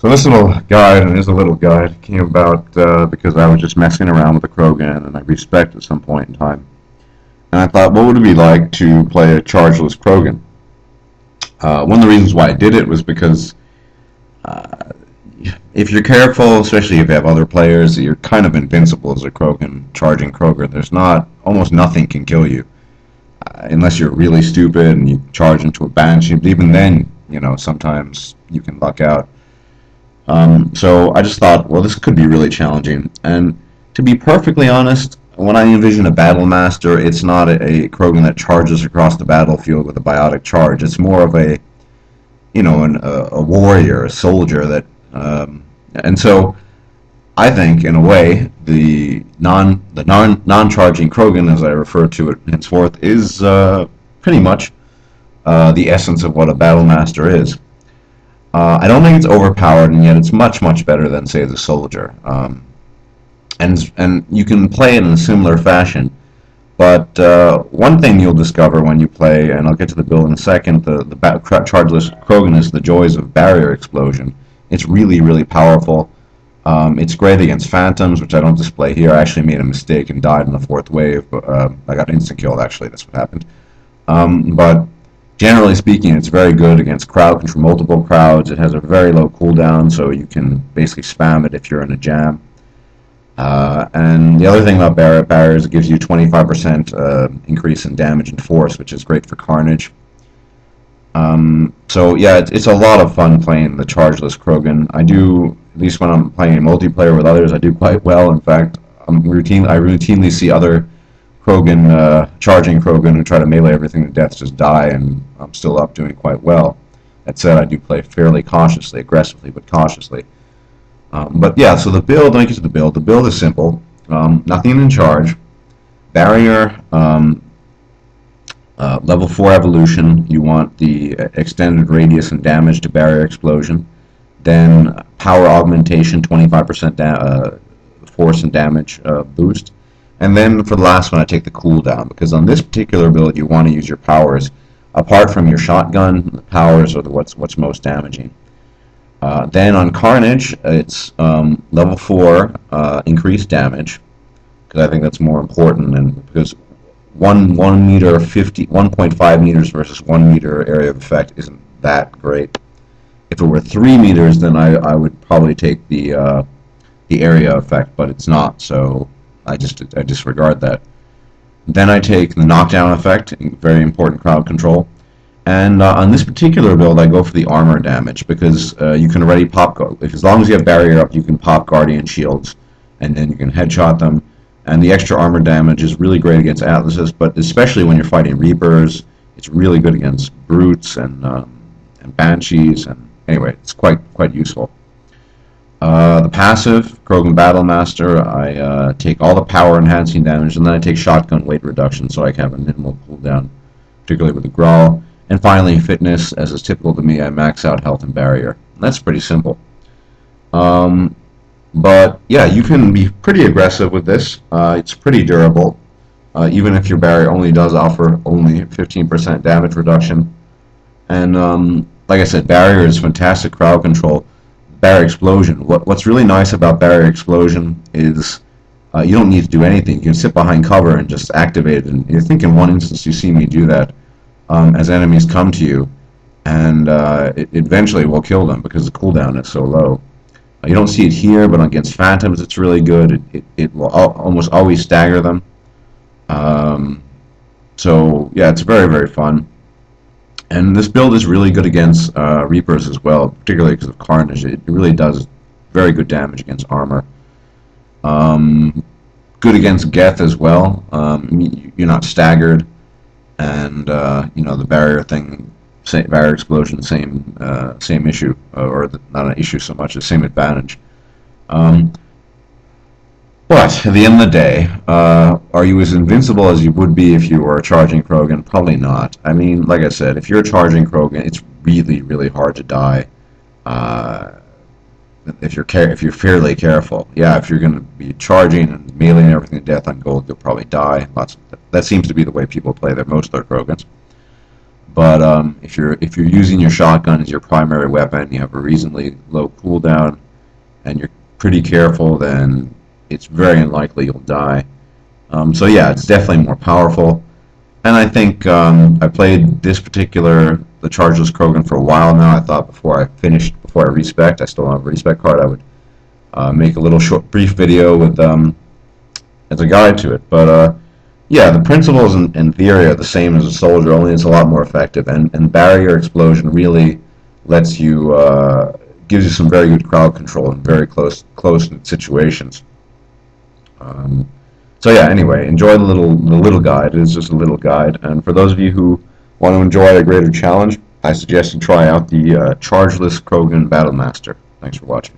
So this little guide, and it is a little guide, came about because I was just messing around with the Krogan, and I respect at some point in time. And I thought, what would it be like to play a Chargeless Krogan? One of the reasons why I did it was because if you're careful, especially if you have other players, you're kind of invincible as a Krogan, charging Krogan. There's almost nothing can kill you. Unless you're really stupid and you charge into a Banshee, but even then, sometimes you can luck out. So I just thought, well, this could be really challenging. And to be perfectly honest, when I envision a Battlemaster, it's not a Krogan that charges across the battlefield with a biotic charge. It's more of a warrior, a soldier that, and so I think, in a way, the non-charging Krogan, as I refer to it henceforth, is pretty much the essence of what a Battlemaster is. I don't think it's overpowered, and yet it's much, much better than, say, the soldier. And you can play it in a similar fashion. But one thing you'll discover when you play, and I'll get to the build in a second, the Chargeless Krogan is the joys of barrier explosion. It's really, really powerful. It's great against phantoms, which I don't display here. I actually made a mistake and died in the fourth wave. But, I got instant killed, actually. That's what happened. But generally speaking, it's very good against crowd control, multiple crowds. It has a very low cooldown, so you can basically spam it if you're in a jam. And the other thing about barriers, it gives you 25% increase in damage and force, which is great for Carnage. So yeah, it's a lot of fun playing the Chargeless Krogan. I do, at least when I'm playing multiplayer with others, I do quite well. In fact, I routinely see other Krogan, charging Krogan, who try to melee everything to death, just die, and I'm still up doing quite well. That said, I do play fairly cautiously, aggressively, but cautiously. But yeah, so the build, let me get to the build. The build is simple. Nothing in charge. Barrier, level 4 evolution. You want the extended radius and damage to barrier explosion. Then power augmentation, 25% force and damage boost. And then for the last one, I take the cooldown, because on this particular build, you want to use your powers. Apart from your shotgun, the powers are what's most damaging. Then on Carnage, it's level 4 increased damage, because I think that's more important, and because 1 meter 1.5 meters versus 1 meter area of effect isn't that great. If it were 3 meters, then I would probably take the area effect, but it's not, so I disregard that. Then I take the knockdown effect, very important crowd control. And on this particular build, I go for the armor damage, because you can already pop, as long as you have barrier up, you can pop Guardian Shields, and then you can headshot them. And the extra armor damage is really great against Atlases, but especially when you're fighting Reapers, it's really good against Brutes and Banshees, and anyway, it's quite useful. The passive, Krogan Battlemaster, I take all the power enhancing damage, and then I take shotgun weight reduction, so I can have a minimal cooldown, particularly with the Grawl. And finally, fitness, as is typical to me, I max out health and barrier. That's pretty simple. But yeah, you can be pretty aggressive with this. It's pretty durable, even if your barrier only does offer only 15% damage reduction. And like I said, barrier is fantastic crowd control. Barrier explosion. What's really nice about barrier explosion is you don't need to do anything. You can sit behind cover and just activate it. And I think in one instance you see me do that. As enemies come to you, and it eventually will kill them because the cooldown is so low. You don't see it here, but against phantoms it's really good. It will almost always stagger them. So yeah, it's very, very fun. And this build is really good against Reapers as well, particularly because of Carnage. It really does very good damage against armor. Good against Geth as well. You're not staggered. And the barrier thing, barrier explosion, same issue, or not an issue so much, the same advantage. But at the end of the day, are you as invincible as you would be if you were a charging Krogan? Probably not. I mean, like I said, if you're a charging Krogan, it's really, really hard to die. If you're fairly careful. Yeah, if you're going to be charging and meleeing everything to death on gold, you'll probably die. That seems to be the way people play most of their Krogans. But if you're using your shotgun as your primary weapon, you have a reasonably low cooldown, and you're pretty careful, then it's very unlikely you'll die. So yeah, it's definitely more powerful. And I think I played the Chargeless Krogan for a while now. I thought before I respec, I still don't have a respec card, I would make a little brief video with as a guide to it. But yeah, the principles in theory are the same as a soldier, only it's a lot more effective. And barrier explosion really lets you gives you some very good crowd control in very close situations. So yeah, anyway, enjoy the little guide. It is just a little guide, and for those of you who want to enjoy a greater challenge, I suggest you try out the Chargeless Krogan Battlemaster. Thanks for watching.